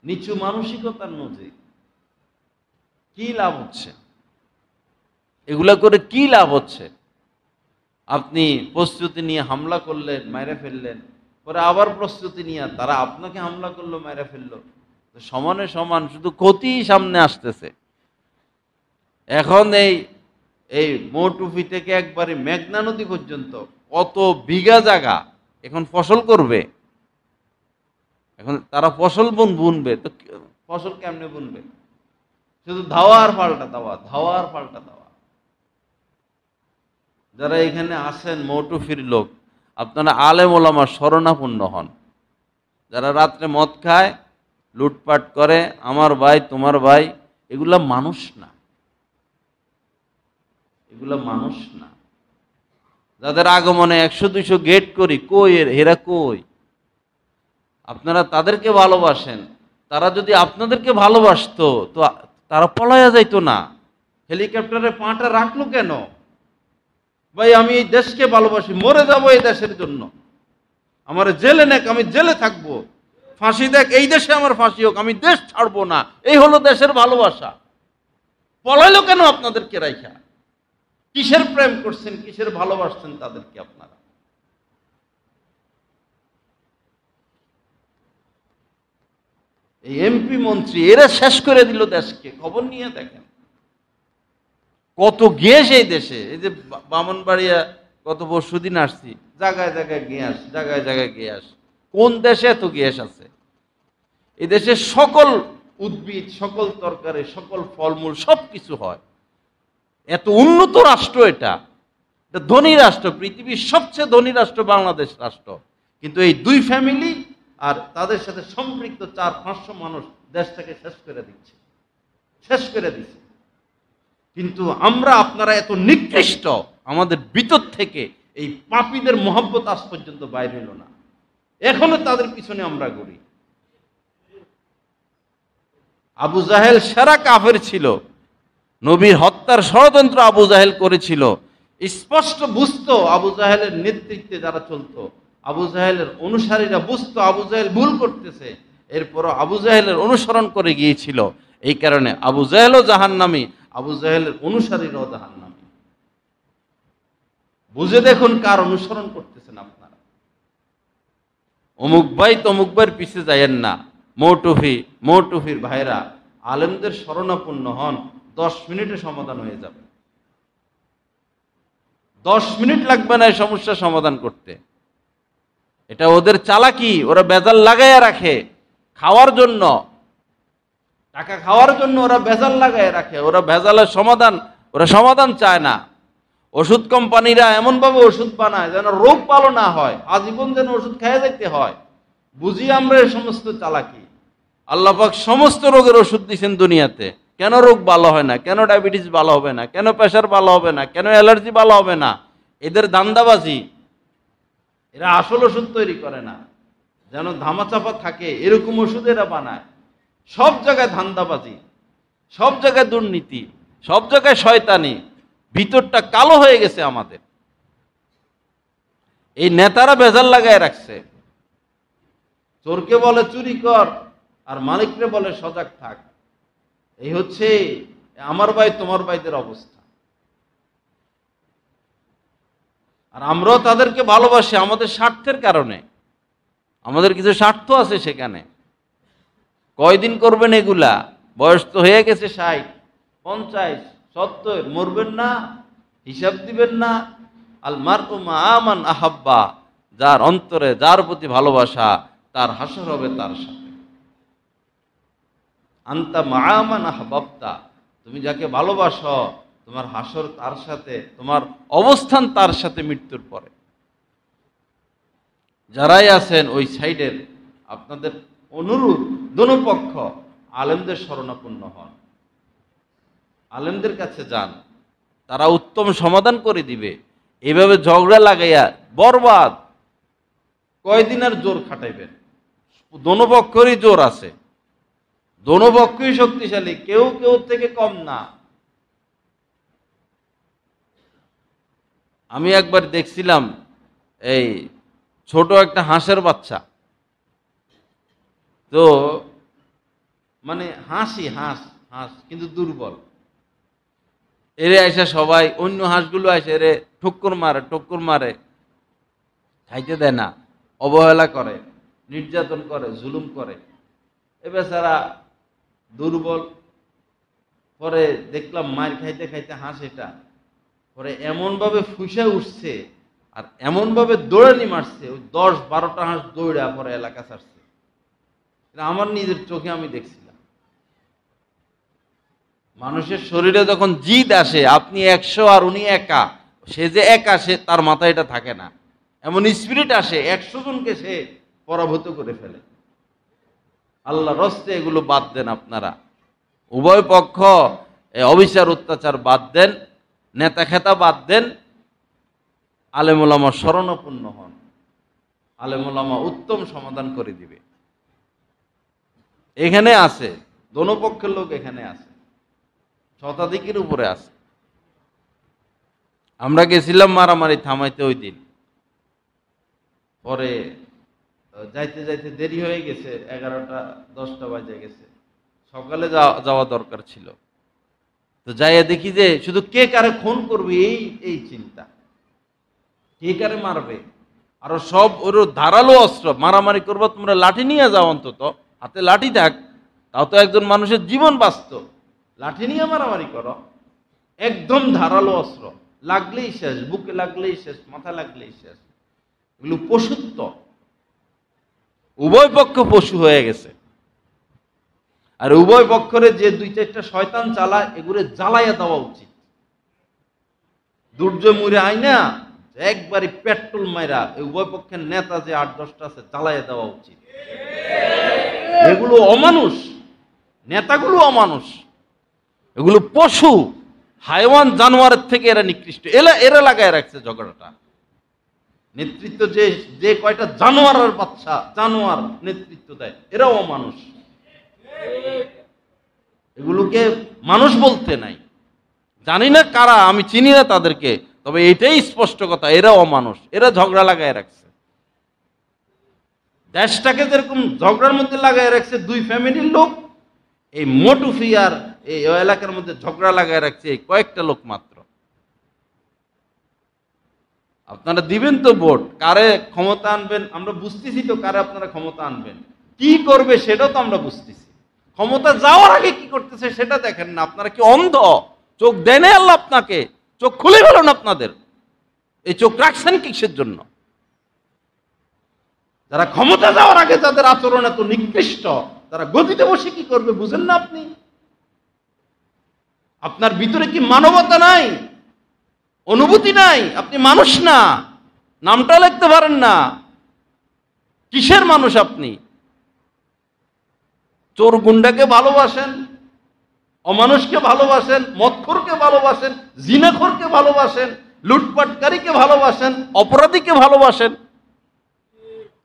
নিচু মানসিকতার নজির। কি লাভ হচ্ছে এগুলা করে? কি লাভ হচ্ছে? আপনি প্রস্তুতি নিয়ে হামলা করলেন, মাইরে ফেললেন, পরে আবার প্রস্তুতি নিয়ে তারা আপনাকে হামলা করলো, মাইরে ফেললো, সমানে সমান, শুধু ক্ষতি সামনে আসতেছে। এখন এই মৌটুফি থেকে একবারে মেঘনা নদী পর্যন্ত কত বিঘা জায়গা এখন ফসল করবে। এখন তারা ফসল বুনবে, তো ফসল কেমনে বুনবে? শুধু ধাওয়া আর পাল্টা দেওয়া, ধাওয়া আর পাল্টা দেওয়া। যারা এখানে আসেন মৌটুফির লোক, আপনারা আলেম ওলামার শরণাপন্ন হন। যারা রাত্রে মদ খায়, লুটপাট করে, আমার ভাই তোমার ভাই, এগুলা মানুষ না, এগুলা মানুষ না। যাদের আগমনে 100-200 গেট করি, কই এরা কই? আপনারা তাদেরকে ভালোবাসেন। তারা যদি আপনাদেরকে ভালোবাসতো তো তারা পলায়া যাইতো না। হেলিকপ্টারে পাটা রাখলো কেন? ভাই আমি এই দেশকে ভালোবাসি, মরে যাবো এই দেশের জন্য, আমার জেলে নেক, আমি জেলে থাকবো, ফাঁসি দেখ, এই দেশে আমার ফাঁসি হোক, আমি দেশ ছাড়বো না। এই হলো দেশের ভালোবাসা। পলাইলো কেন আপনাদেরকে রাইখা? কিসের প্রেম করছেন, কিসের ভালোবাসছেন তাদেরকে আপনারা? এই এমপি মন্ত্রী এরা শেষ করে দিল দেশকে। খবর নিয়ে দেখেন কত গ্যাস এই দেশে। এই যে বামনবাড়িয়া গত পরশুদিন আসছি, জায়গায় জায়গায় গ্যাস, জায়গায় জায়গায় গ্যাস। কোন দেশে এত গ্যাস আছে? এই দেশে সকল উদ্ভিদ, সকল তরকারি, সকল ফলমূল সবকিছু হয়। এত উন্নত রাষ্ট্র, এটা ধনী রাষ্ট্র, পৃথিবীর সবচেয়ে ধনী রাষ্ট্র বাংলাদেশ রাষ্ট্র, কিন্তু এই দুই ফ্যামিলি আর তাদের সাথে সম্পৃক্ত 400-500 মানুষ দেশটাকে শেষ করে দিচ্ছে, শেষ করে দিচ্ছে। কিন্তু আমরা, আপনারা এত নিকৃষ্ট, আমাদের ভিতর থেকে এই পাপীদের মহব্বত আজ পর্যন্ত বাইর হইল না, এখনো তাদের পিছনে আমরা ঘুরি। আবু জাহেল সেরা কাফের ছিল, নবীর হত্যার ষড়যন্ত্র আবু জাহেল করেছিল, স্পষ্ট বুঝতো আবু জাহেলের নেতৃত্বে যারা চলতো, আবু জাহেলের অনুসারীরা বুঝতো আবু জাহেল ভুল করতেছে, এরপরও আবু জাহেলের অনুসরণ করে গিয়েছিল। এই কারণে আবু জাহেলও জাহান্নামী, আবু জাহেলের অনুসারীরাও জাহান্নামী। বুঝে দেখুন কার অনুসরণ করতেছেন আপনারা। অমুক ভাই তমুক ভাইয়ের পিছে যাইয়েন না। মৌটুফির ভাইরা, আলেমদের শরণাপন্ন হন, 10 মিনিটে সমাধান হয়ে যাবে। 10 মিনিট লাগবে না এই সমস্যার সমাধান করতে। এটা ওদের চালাকি, ওরা বেজাল লাগাইয়া রাখে খাওয়ার জন্য, টাকা খাওয়ার জন্য ওরা বেজাল লাগাইয়া রাখে। ওরা ভেজালের সমাধান, ওরা সমাধান চায় না। ওষুধ কোম্পানিরা এমনভাবে ওষুধ বানায় যেন রোগ ভালো না হয়, আজীবন যেন ওষুধ খেয়ে যেতে হয়। বুঝি আমরা এই সমস্ত চালাকি। আল্লাহ পাক সমস্ত রোগের ওষুধ দিয়েছেন দুনিয়াতে, কেন রোগ ভালো হয় না? কেন ডায়াবেটিস ভালো হবে না? কেন প্রেশার ভালো হবে না? কেন অ্যালার্জি ভালো হবে না? এদের দান্দাবাজি। এরা আসল ওষুধ তৈরি করে না, যেন ধামাচাপা থাকে এরকম ওষুধ এরা বানায়। সব জায়গায় ধান্দাবাজি, সব জায়গায় দুর্নীতি, সব জায়গায় শয়তানি, ভিতরটা কালো হয়ে গেছে আমাদের। এই নেতারা বেজাল লাগায় রাখছে। চোরকে বলে চুরি কর, আর মালিকরে বলে সজাগ থাক। এই হচ্ছে আমার ভাই তোমার ভাইদের অবস্থা। আর আমরাও তাদেরকে ভালোবাসি আমাদের স্বার্থের কারণে। আমাদের কিছু স্বার্থ আছে সেখানে। কয়দিন করবেন এগুলা? বয়স তো হয়ে গেছে 60, 50, 70, মরবেন না, হিসাব দিবেন না। আল মারউ মা মান আহাব্বা, যার অন্তরে যার প্রতি ভালোবাসা, তার হাসর হবে তার সাথে। আনতা মা মান আহবাবতা, তুমি যাকে ভালোবাসো তোমার হাসর তার সাথে, তোমার অবস্থান তার সাথে মৃত্যুর পরে। যারাই আছেন ওই সাইডের, আপনাদের অনুরোধ দোনো পক্ষ আলেমদের শরণাপন্ন হন, আলেমদের কাছে যান, তারা উত্তম সমাধান করে দিবে। এভাবে ঝগড়া লাগাইয়া বরবাদ। কয়দিন আর জোর খাটাইবেন? দোনো পক্ষেরই জোর আছে, দোনো পক্ষই শক্তিশালী, কেউ কেউ থেকে কম না। আমি একবার দেখছিলাম এই ছোট একটা হাঁসের বাচ্চা, তো মানে হাঁস কিন্তু দুর্বল। এরে আইসা সবাই, অন্য হাঁসগুলো আইসা এরে ঠক্কর মারে, খাইতে দেয় না, অবহেলা করে, নির্যাতন করে, জুলুম করে। এ বেচারা দুর্বল। পরে দেখলাম মার খাইতে খাইতে হাঁস এটা পরে এমনভাবে ফুসে উঠছে আর এমনভাবে দৌড়ানি মারছে, ওই 10-12টা হাঁস দৌড়া পরে এলাকা ছাড়ছে। আমার নিজের চোখে আমি দেখছিলাম। মানুষের শরীরে যখন জিদ আসে, আপনি 100 আর উনি একা, সে যে একা, সে তার মাথায় এটা থাকে না। এমন স্পিরিট আসে 100 জনকে সে পরাভূত করে ফেলে। আল্লাহ রস্তে এগুলো বাদ দেন আপনারা। উভয় পক্ষ অবিচার অত্যাচার বাদ দেন, নেতা খেতা বাদ দেন, আলেম ওলামা শরণাপন্ন হন। আলেম ওলামা উত্তম সমাধান করে দিবে। এখানে আছে, দোনো পক্ষের লোক এখানে আছে, শতাধিকের উপরে আছে। আমরা গেছিলাম মারামারি থামাইতে ওই দিন। পরে যাইতে যাইতে দেরি হয়ে গেছে, 11টা-10টা বাজে গেছে। সকালে যাওয়া দরকার ছিল। তো যাইয়া দেখি যে শুধু কে কারে খুন করবে এই চিন্তা, কে কারে মারবে। আরো সব ওর ধারালো অস্ত্র। মারামারি করবো তোমরা লাঠি নিয়ে যাও, অন্তত হাতে লাঠি থাক, তাও তো একজন মানুষের জীবন বাঁচত। লাঠি নিয়ে মারামারি করো, একদম ধারালো অস্ত্র। লাগলেই শেষ, বুকে লাগলেই শেষ, মাথা লাগলেই শেষ। এগুলো পশুত্ব, উভয় পক্ষ পশু হয়ে গেছে। আর উভয় পক্ষরে যে দুই চারটা শয়তান চালায়, এগুলো জ্বালাইয়া দেওয়া উচিত। দুর্যোগ মুড়ে আইনা একবারে পেট্রোল মাইরা এই উভয় পক্ষের নেতা যে 8-10টা আছে জ্বালাইয়া দেওয়া উচিত। এগুলো অমানুষ, নেতাগুলো অমানুষ, এগুলো পশু, হাইওয়ান জানোয়ারের থেকে এরা নিকৃষ্ট। এরা লাগায় রাখছে ঝগড়াটা। নেতৃত্ব যে যে কয়টা জানোয়ারের বাচ্চা, জানোয়ার নেতৃত্ব দেয়, এরাও অমানুষ। এগুলোকে মানুষ বলতে নাই। জানি না কারা, আমি চিনি না তাদেরকে, তবে এটাই স্পষ্ট কথা, এরা অমানুষ, এরা ঝগড়া লাগায় রাখছে। দেশটাকে যেরকম ঝগড়ার মধ্যে লাগায় রাখছে দুই ফ্যামিলির লোক, এই মোটুফি আর এই এলাকার মধ্যে ঝগড়া লাগায় রাখছে এই কয়েকটা লোক মাত্র। আপনারা দিবেন তো ভোট, কারে ক্ষমতা আনবেন আমরা বুঝতেছি তো, কারে আপনারা ক্ষমতা আনবেন, কি করবে সেটাও তো আমরা বুঝতেছি। ক্ষমতা যাওয়ার আগে কি করতেছে সেটা দেখেন না। আপনারা কি অন্ধ? চোখ দেয় না আল্লাহ আপনাকে? চোখ খুলে গেল না আপনাদের? এই চোখ রাখছেন কিসের জন্য? যারা ক্ষমতা যাওয়ার আগে যাদের আচরণ এত নিকৃষ্ট, তারা গদিতে বসে কি করবে বুঝেন না আপনি? আপনার ভিতরে কি মানবতা নাই, অনুভূতি নাই? আপনি মানুষ না, নামটা লিখতে পারেন না, কিসের মানুষ আপনি? চোর গুন্ডাকে ভালোবাসেন, অমানুষকে ভালোবাসেন, মদখোরকে ভালোবাসেন, জিনাখোরকে ভালোবাসেন, লুটপাটকারীকে ভালোবাসেন, অপরাধীকে ভালোবাসেন।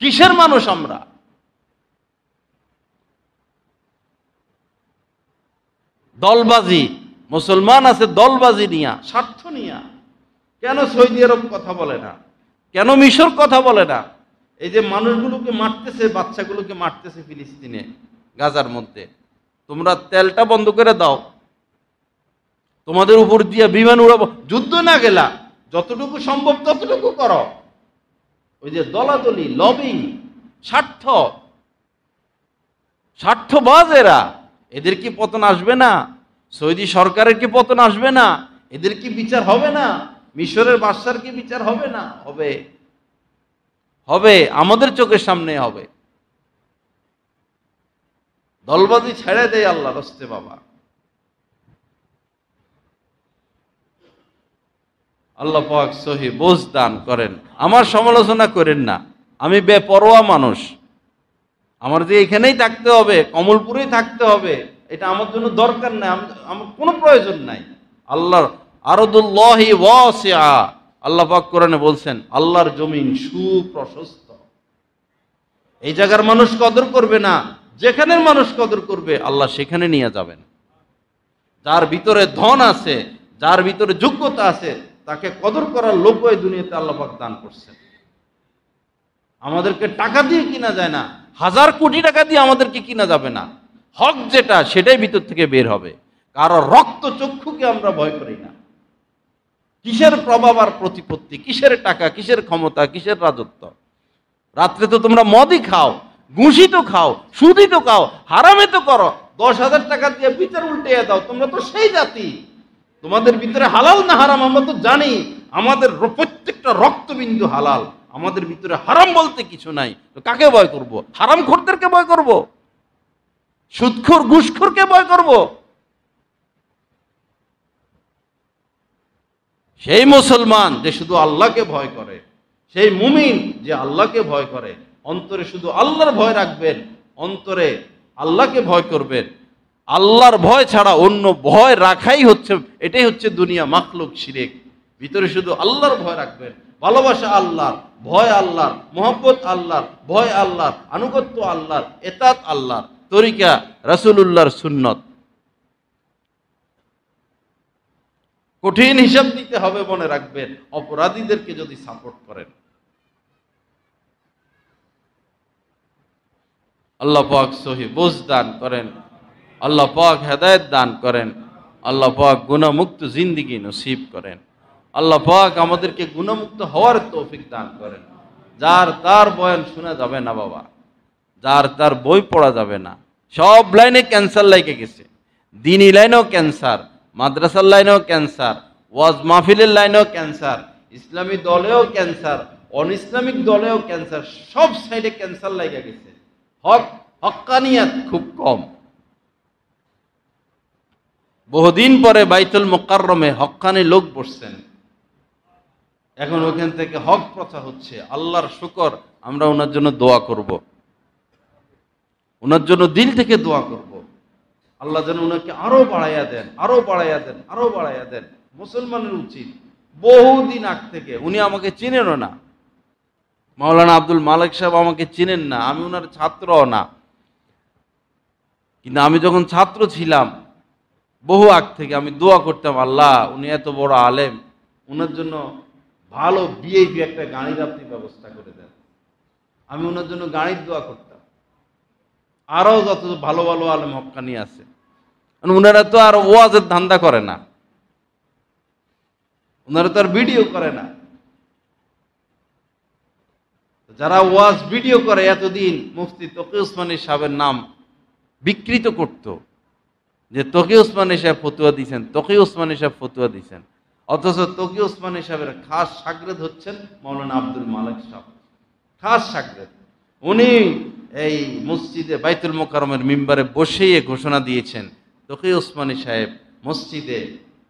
কিসের মানুষ আমরা? দলবাজি, মুসলমান আছে দলবাজি নিয়া, স্বার্থ নিয়া। কেন সৌদি আরব কথা বলে না? কেন মিশর কথা বলে না? এই যে মানুষগুলোকে মারতেছে, বাচ্চাগুলোকে মারতেছে ফিলিস্তিনে, গাজার মধ্যে, তোমরা তেলটা বন্ধ করে দাও, তোমাদের উপর দিয়ে বিমান উড়াবো, যুদ্ধ না গেলা, যতটুকু সম্ভব ততটুকু করো। ওই যে দলাদলি, লবিং, স্বার্থ, স্বার্থবাজ এরা। এদের কি পতন আসবে না? সৌদি সরকারের কি পতন আসবে না? এদের কি বিচার হবে না? মিশরের বাদশার কি বিচার হবে না? হবে, হবে, আমাদের চোখের সামনে হবে। দলবাজি ছেড়ে দেয় আল্লাহ রস্তে বাবা। আল্লাহ পাক সহি বোঝ দান করেন। আমার সমালোচনা করেন না, আমি বেপরোয়া মানুষ। আমার যে এখানেই থাকতে হবে, কমলপুরেই থাকতে হবে, এটা আমার জন্য দরকার নাই, আমার কোনো প্রয়োজন নাই। আল্লাহর আরদুল্লাহি ওয়াসিআ, আল্লাহ পাক কোরআনে বলছেন আল্লাহর জমিন সুপ্রশস্ত। এই জায়গার মানুষ কদর করবে না, যেখানের মানুষ কদর করবে আল্লাহ সেখানে নিয়ে যাবেন। যার ভিতরে ধন আছে, যার ভিতরে যোগ্যতা আছে, তাকে কদর করার লোক এই দুনিয়াতে আল্লাহ পাক দান করছেন। আমাদেরকে টাকা দিয়ে কিনা যায় না, 1000 কোটি টাকা দিয়ে আমাদেরকে কিনা যাবে না। হক যেটা সেটাই ভিতর থেকে বের হবে। কারো রক্ত চক্ষুকে আমরা ভয় করি না। কিসের প্রভাব আর প্রতিপত্তি, কিসের টাকা, কিসের ক্ষমতা, কিসের রাজত্ব? রাত্রে তো তোমরা মদই খাও, ঘুষি তো খাও, সুদি তো খাও, হারামে তো করো, 10,000 টাকা দিয়ে বিচার উল্টে দাও। তোমরা তো সেই জাতি, তোমাদের ভিতরে হালাল না হারাম আমরা তো জানি। আমাদের প্রত্যেকটা রক্তবিন্দু হালাল, আমাদের ভিতরে হারাম বলতে কিছু নাই। তো কাকে ভয় করব? হারামখোরদেরকে ভয় করব? সুদখোর ঘুষখোরকে ভয় করব? সেই মুসলমান যে শুধু আল্লাহকে ভয় করে, সেই মুমিন যে আল্লাহকে ভয় করে, অন্তরে শুধু আল্লাহর ভয় রাখবেন, অন্তরে আল্লাহকে ভয় করবেন। আল্লাহর ভয় ছাড়া অন্য ভয় রাখাই হচ্ছে, এটাই হচ্ছে দুনিয়া মাখলুক শিরক। ভিতরে শুধু আল্লাহর ভয় রাখবেন, ভালোবাসা আল্লাহর, ভয় আল্লাহর, মহব্বত আল্লাহর, ভয় আল্লাহর, আনুগত্য আল্লাহর, এতাত আল্লাহর, তরিকা রাসূলুল্লাহর সুন্নত। কঠিন হিসাব দিতে হবে, মনে রাখবেন, অপরাধীদেরকে যদি সাপোর্ট করেন। আল্লাহ পাক সহি বুঝ দান করেন, আল্লাহ পাক হেদায়েত দান করেন, আল্লাহ পাক গুনাহমুক্ত জিন্দেগি নসিব করেন, আল্লাহ পাক আমাদেরকে গুনাহমুক্ত হওয়ার তৌফিক দান করেন। যার তার বয়ান শোনা যাবে না বাবা, যার তার বই পড়া যাবে না। সব লাইনে ক্যান্সার লেগে গেছে, দ্বীনি লাইনেও ক্যান্সার, মাদ্রাসার লাইনেও ক্যান্সার, ওয়াজ মাহফিলের লাইনেও ক্যান্সার, ইসলামী দলেও ক্যান্সার, অন ইসলামিক দলেও ক্যান্সার, সব সাইডে ক্যান্সার লাগা গেছে। হক্কানিয়াত খুব কম। বহুদিন পরে বাইতুল মুকাররমে হক্কানি লোক বসছেন, এখন ওখান থেকে হক প্রচার হচ্ছে। আল্লাহর শুকর, আমরা ওনার জন্য দোয়া করব, ওনার জন্য দিল থেকে দোয়া করব। আল্লাহ যেন ওনাকে আরো বাড়াইয়া দেন, আরো বাড়াইয়া দেন, আরো বাড়াইয়া দেন। মুসলমানের উচিত, বহুদিন আগ থেকে উনি আমাকে চিনেনও না, মাওলানা আব্দুল মালিক সাহেব আমাকে চিনেন না, আমি ওনার ছাত্রও না, কিন্তু আমি যখন ছাত্র ছিলাম বহু আগ থেকে আমি দোয়া করতাম, আল্লাহ উনি এত বড় আলেম, ওনার জন্য ভালো ভিআইপি একটা গাড়ির আপনি ব্যবস্থা করে দেন। আমি ওনার জন্য গাড়ির দোয়া করতাম। আরো যত ভালো ভালো আলেম হক্কানি আছে, ওনারা তো আর ওয়াজের ধান্দা করে না, ওনারা তো আর ভিডিও করে না। যারা ওয়াজ ভিডিও করে এতদিন মুফতি তকি উসমানী সাহেবের নাম বিকৃত করত, যে তকি উসমানী সাহেব ফতুয়া দিয়েছেন, তকি উসমানী সাহেব ফতুয়া দিয়েছেন, অথচ তকি উসমানী সাহেবের খাস শাগরেদ হচ্ছেন মাওলানা আব্দুল মালিক সাহেব, খাস শাগরেদ। উনি এই মসজিদে বাইতুল মুকাররমের মিম্বারে বসেই ঘোষণা দিয়েছেন, তকি উসমানী সাহেব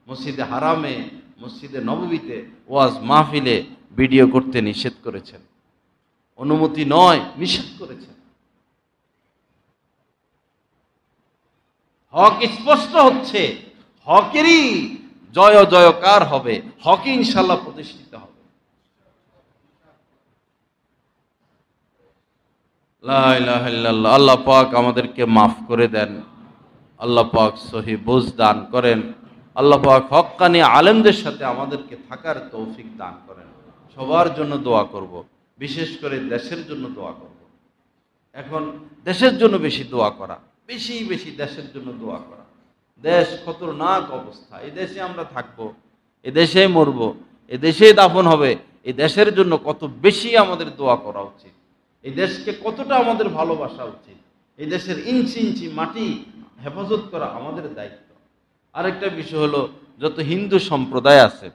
মসজিদে হারামে, মসজিদে নববীতে ওয়াজ মাহফিলে ভিডিও করতে নিষেধ করেছেন, অনুমতি নয়, নিষেধ করেছেন। হক স্পষ্ট হচ্ছে, হকেরই জয় জয়কার হবে, হকই ইনশাআল্লাহ প্রতিষ্ঠিত হবে। লা ইলাহা ইল্লাল্লাহ। আল্লাহ পাক আমাদেরকে মাফ করে দেন, আল্লাহ পাক সহি বুঝ দান করেন, আল্লাহ পাক হক্কানি আলেমদের সাথে আমাদেরকে থাকার তৌফিক দান করেন। সবার জন্য দোয়া করব, বিশেষ করে দেশের জন্য দোয়া করব। এখন দেশের জন্য বেশি দোয়া করা, বেশি বেশি দেশের জন্য দোয়া করা। দেশ খতরনাক অবস্থা, এই দেশে আমরা থাকবো, এ দেশেই মরবো, এ দেশেই দাফন হবে। এই দেশের জন্য কত বেশি আমাদের দোয়া করা উচিত, এই দেশকে কতটা আমাদের ভালোবাসা উচিত, এই দেশের ইঞ্চি ইঞ্চি মাটি হেফাজত করা আমাদের দায়িত্ব। আরেকটা বিষয় হলো, যত হিন্দু সম্প্রদায় আছে,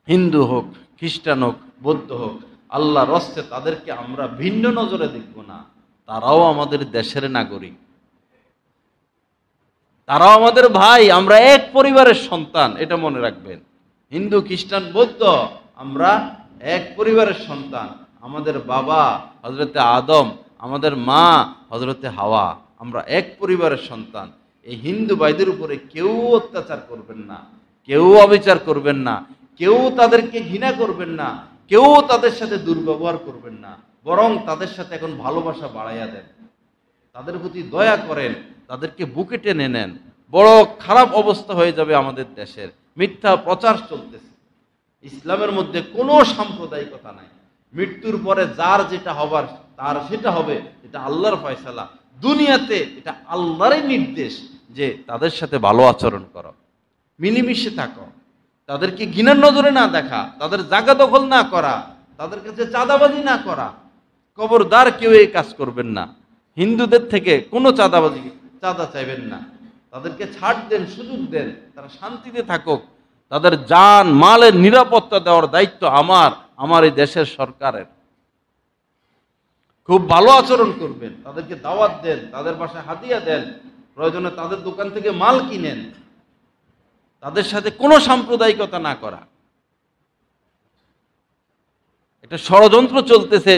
হিন্দু হোক, খ্রিস্টান হোক, বৌদ্ধ হোক, আল্লাহর হস্তে তাদেরকে আমরা ভিন্ন নজরে দেখব না। তারাও আমাদের দেশের নাগরিক, তারাও আমাদের ভাই, আমরা এক পরিবারের সন্তান, এটা মনে রাখবেন। হিন্দু, খ্রিস্টান, বৌদ্ধ, আমরা এক পরিবারের সন্তান। আমাদের বাবা হযরতে আদম, আমাদের মা হযরতে হাওয়া, আমরা এক পরিবারের সন্তান। এই হিন্দু ভাইদের উপরে কেউ অত্যাচার করবেন না, কেউ অবিচার করবেন না, কেউ তাদেরকে ঘৃণা করবেন না, কেউ তাদের সাথে দুর্ব্যবহার করবেন না, বরং তাদের সাথে এখন ভালোবাসা বাড়াইয়া দেন, তাদের প্রতি দয়া করেন, তাদেরকে বুকে টেনে নেন। বড় খারাপ অবস্থা হয়ে যাবে আমাদের দেশের। মিথ্যা প্রচার চলতেছে, ইসলামের মধ্যে কোনো সাম্প্রদায়িকতা নাই। মৃত্যুর পরে যার যেটা হবার তার সেটা হবে, এটা আল্লাহর ফয়সালা। দুনিয়াতে এটা আল্লাহরই নির্দেশ যে তাদের সাথে ভালো আচরণ করো, মিলেমিশে থাকো, তাদেরকে ঘৃণার নজরে না দেখা, তাদের জায়গা দখল না করা, তাদের কাছে চাঁদাবাজি না করা। খবরদার কেউ এই কাজ করবেন না। হিন্দুদের থেকে কোনো চাঁদা চাইবেন না, তাদেরকে ছাড় দেন, সুযোগ দেন, তারা শান্তিতে থাকুক। তাদের জান মালের নিরাপত্তা দেওয়ার দায়িত্ব আমার এই দেশের সরকারের। খুব ভালো আচরণ করবেন, তাদেরকে দাওয়াত দেন, তাদের বাসায় হাদিয়া দেন, প্রয়োজনে তাদের দোকান থেকে মাল কিনেন। তাদের সাথে কোনো সাম্প্রদায়িকতা না করা। একটা ষড়যন্ত্র চলতেছে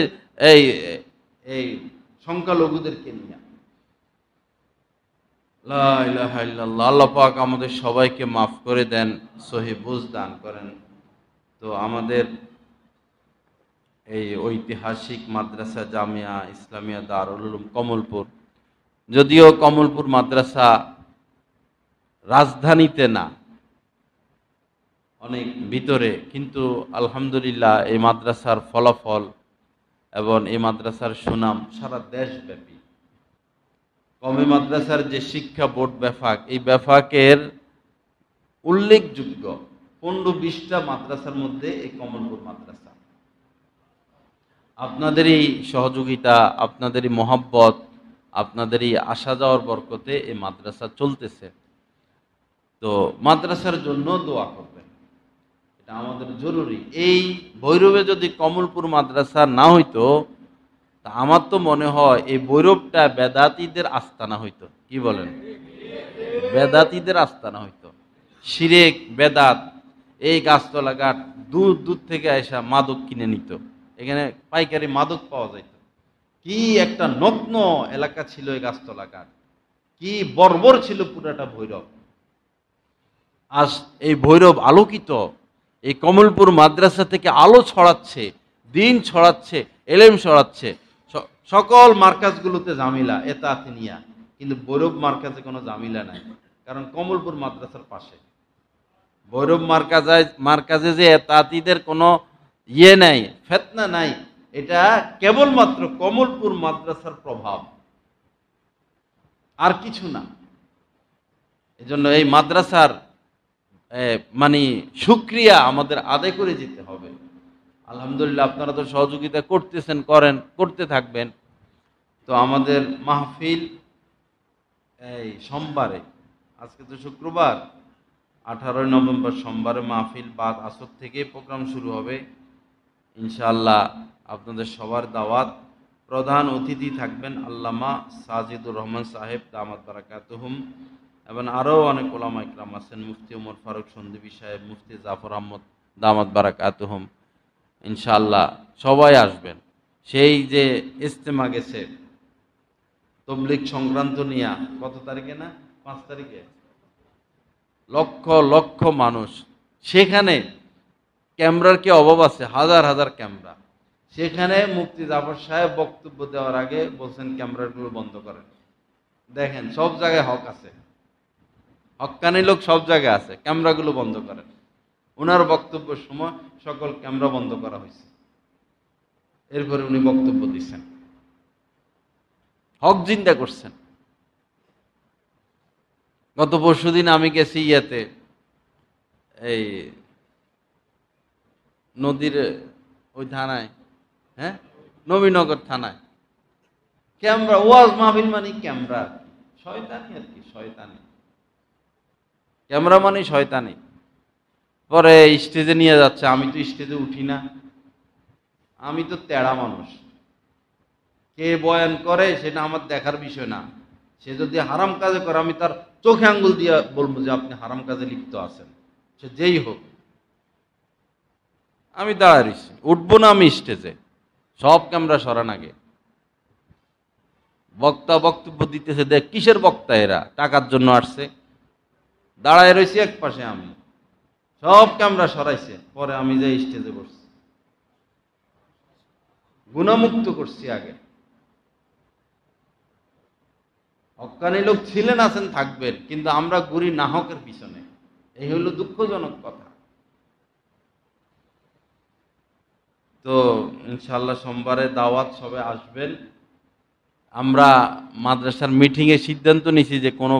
এই সংখ্যালঘুদেরকে নিয়ে। লা ইলাহা ইল্লাল্লাহ। আল্লাহ পাক আমাদের সবাইকে মাফ করে দেন, সহি বুঝ দান করেন। তো আমাদের এই ঐতিহাসিক মাদ্রাসা জামিয়া ইসলামিয়া দারুল উলুম কমলপুর, যদিও কমলপুর মাদ্রাসা রাজধানীতে না, অনেক ভিতরে, কিন্তু আলহামদুলিল্লাহ এই মাদ্রাসার ফলাফল এবং এই মাদ্রাসার সুনাম সারা দেশব্যাপী। কওমি মাদ্রাসার যে শিক্ষা বোর্ড ব্যাফাক, এই ব্যাফাকের উল্লেখযোগ্য 15-20টা মাদ্রাসার মধ্যে এই কমলপুর মাদ্রাসা। আপনাদেরই সহযোগিতা, আপনাদেরই মহব্বত, আপনাদেরই আসা যাওয়ার বরকতে এই মাদ্রাসা চলতেছে। তো মাদ্রাসার জন্য দোয়া করবেন, এটা আমাদের জরুরি। এই ভৈরবে যদি কমলপুর মাদ্রাসা না হইতো, তা আমার তো মনে হয় এই ভৈরবটা বেদাতীদের আস্তানা হইতো। কি বলেন? বেদাতীদের আস্তানা হইতো। শিরেক বেদাত, এই গাছতলা ঘাট, দূর দূর থেকে এসে মাদক কিনে নিত। এখানে পাইকারি মাদক পাওয়া যাইত। কি একটা নগ্ন এলাকা ছিল এই গাছতলা ঘাট, কি বর্বর ছিল পুরাটা ভৈরব। আজ এই ভৈরব আলোকিত, এই কমলপুর মাদ্রাসা থেকে আলো ছড়াচ্ছে, দিন ছড়াচ্ছে, এলেম ছড়াচ্ছে। সকল মার্কাজগুলোতে জামিলা এতাতিনিয়া, কিন্তু ভৈরব মার্কাজে কোনো জামিলা নাই, কারণ কমলপুর মাদ্রাসার পাশে। ভৈরব মার্কাজে যে এতাতিদের কোনো ইয়ে নাই, ফেতনা নাই, এটা কেবলমাত্র কমলপুর মাদ্রাসার প্রভাব, আর কিছু না। এজন্য এই মাদ্রাসার মানে শুকরিয়া আমাদের আদায় করে যেতে হবে। আলহামদুলিল্লাহ, আপনারা তো সহযোগিতা করতেছেন, করতে থাকবেন। তো আমাদের মাহফিল এই সোমবারে, আজকে তো শুক্রবার, 18 নভেম্বর সোমবারে মাহফিল বাদ আসর থেকে প্রোগ্রাম শুরু হবে ইনশাআল্লাহ। আপনাদের সবার দাওয়াত। প্রধান অতিথি থাকবেন আল্লামা সাজিদুর রহমান সাহেব দামাত বারাকাতুহুম, এবং আরও অনেক ওলামা ইকরাম আছেন, মুফতি ওমর ফারুক সন্দীপী সাহেব, মুফতি জাফর আহমদ দামাত বারাকাতুহুম। ইনশাআল্লাহ সবাই আসবেন। সেই যে ইজতেমা গেছে তবলিগ সংক্রান্ত নিয়া, কত তারিখে না 5 তারিখে, লক্ষ লক্ষ মানুষ সেখানে। ক্যামেরার কি অভাব আছে? হাজার হাজার ক্যামেরা। সেখানে মুফতি জাফর সাহেব বক্তব্য দেওয়ার আগে বলছেন ক্যামেরাগুলো বন্ধ করেন। দেখেন, সব জায়গায় হক আছে, হক্কানি লোক সব জায়গায় আছে, ক্যামেরাগুলো বন্ধ করেন। ওনার বক্তব্যের সময় সকল ক্যামেরা বন্ধ করা হয়েছে, এরপরে উনি বক্তব্য দিচ্ছেন, হক জিন্দা করছেন। গত পরশুদিন আমি গেছি ইয়াতে, এই নদীর ওই থানায়, হ্যাঁ, নবীনগর থানায়, ক্যামেরা, ওয়াজ মাহফিল মানে ক্যামেরা, শয়তানি আর কি, শয়তানি। ক্যামেরা মানে শয়তানি। পরে স্টেজে নিয়ে যাচ্ছে, আমি তো স্টেজে উঠি না, আমি তো তেড়া মানুষ। কে বয়ান করে সেটা আমার দেখার বিষয় না। সে যদি হারাম কাজে করে, আমি তার চোখে আঙ্গুল দিয়ে বলবো যে আপনি হারাম কাজে লিপ্ত আছেন, সে যেই হোক। আমি দাঁড়ায় রইছি, উঠবো না আমি স্টেজে। সব ক্যামেরা সরান আগে। বক্তা বক্তব্য দিতেছে, দেখ কিসের বক্তা এরা, টাকার জন্য আসছে। দাঁড়ায় রয়েছি এক পাশে, আমি সব ক্যামেরা সরাইছে। পরে আমি যাই স্টেজে বসছি, গুণামুক্ত করছি আগে। হক্কানি লোক ছিলেন, আছেন, থাকবেন, কিন্তু আমরা ঘুরি নাহকের পিছনে। এই হলো দুঃখজনক কথা। তো ইনশাআল্লাহ সোমবারে দাওয়াত, সবে আসবেন। আমরা মাদ্রাসার মিটিংয়ে সিদ্ধান্ত নিছি যে কোনো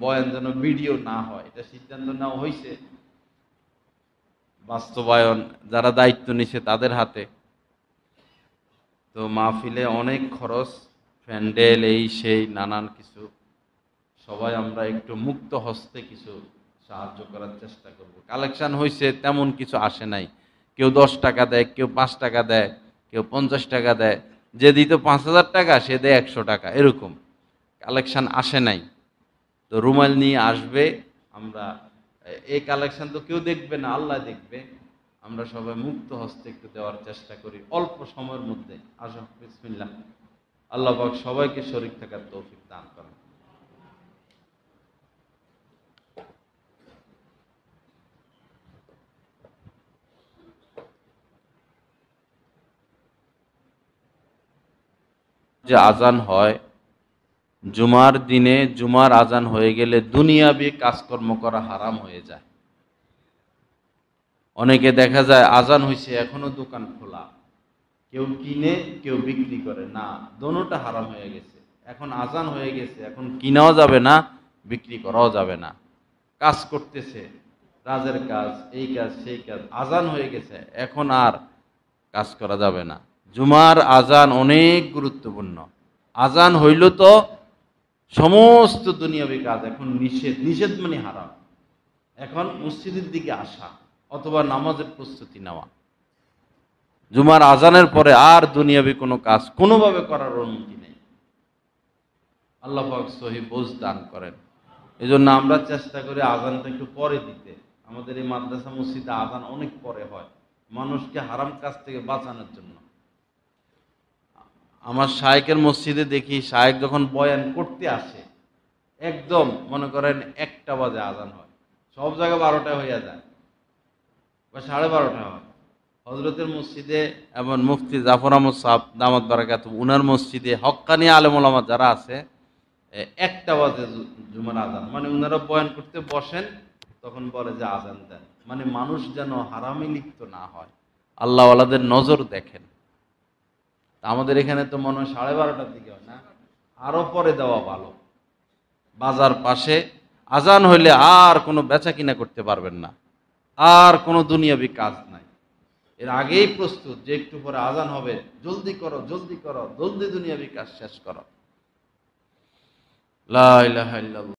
বয়ান যেন ভিডিও না হয়, এটা সিদ্ধান্ত নেওয়া হয়েছে। বাস্তবায়ন যারা দায়িত্ব নিছে তাদের হাতে। তো মাহফিলে অনেক খরচ, প্যান্ডেল, এই সেই নানান কিছু। সবাই আমরা একটু মুক্ত হস্তে কিছু সাহায্য করার চেষ্টা করব। কালেকশন হয়েছে, তেমন কিছু আসে নাই। কেউ 10 টাকা দেয়, কেউ 5 টাকা দেয়, কেউ 50 টাকা দেয়। যে দিত 5000 টাকা সে দেয় 100 টাকা, এরকম কালেকশন আসে নাই। তো রুমাল নিয়ে আসবে। আমরা এই কালেকশন তো কেউ দেখবে না, আল্লাহ দেখবে। আমরা সবাই মুক্ত হস্তে একটু দেওয়ার চেষ্টা করি অল্প সময়ের মধ্যে। আসো, বিসমিল্লাহ। আল্লাহ পাক সবাইকে শরীক থাকার তৌফিক দান করেন। যে আজান হয় জুমার দিনে, জুমার আজান হয়ে গেলে দুনিয়াবি কাজকর্ম করা হারাম হয়ে যায়। অনেকে দেখা যায় আজান হয়েছে এখনো দোকান খোলা, কেউ কিনে কেউ বিক্রি করে, না, দোনোটা হারাম হয়ে গেছে। এখন আজান হয়ে গেছে, এখন কিনাও যাবে না, বিক্রি করাও যাবে না। কাজ করতেছে, রাজের কাজ, এই কাজ সেই কাজ, আজান হয়ে গেছে, এখন আর কাজ করা যাবে না। জুমার আজান অনেক গুরুত্বপূর্ণ। আজান হইল তো সমস্ত দুনিয়াবি কাজ এখন নিষেধ, নিষেধ মানে হারাম। এখন মসজিদের দিকে আসা, অথবা নামাজের প্রস্তুতি নেওয়া। জুমার আজানের পরে আর দুনিয়াবি কোনো কাজ কোনোভাবে করার অনুমতি নেই। আল্লাহ পাক সহিহ বুঝ দান করেন। এই জন্য আমরা চেষ্টা করি আজানটা একটু পরে দিতে। আমাদের এই মাদ্রাসা মসজিদে আজান অনেক পরে হয়, মানুষকে হারাম কাজ থেকে বাঁচানোর জন্য। আমার শায়েকের মসজিদে দেখি, শায়েক যখন বয়ান করতে আসে একদম মনে করেন 1টা বাজে আজান হয়, সব জায়গায় 12টা হইয়া যায় বা 12:30 হয়। হজরতের মসজিদে এবং মুফতি জাফর আহমদ সাহেব দামাত বারাকাত উনার মসজিদে হক্কানি আলেম ওলামা যারা আছে 1টা বাজে জুমার আজান, মানে উনারা বয়ান করতে বসেন তখন বলে যে আজান দেন, মানে মানুষ যেন হারামে লিপ্ত না হয়, আল্লাহ ওয়ালাদের নজর দেখেন। আমাদের এখানে তো মনে হয় 12:30টার দিকে হয় না, আরো পরে দেওয়া ভালো। বাজার পাশে আজান হইলে আর কোনো বেচা কিনা করতে পারবেন না, আর কোনো দুনিয়াবি কাজ নাই। এর আগেই প্রস্তুত যে একটু পরে আজান হবে, জলদি করো জলদি করো, জলদি দুনিয়াবি কাজ শেষ করো। লা ইলাহা ইল্লাল্লাহ।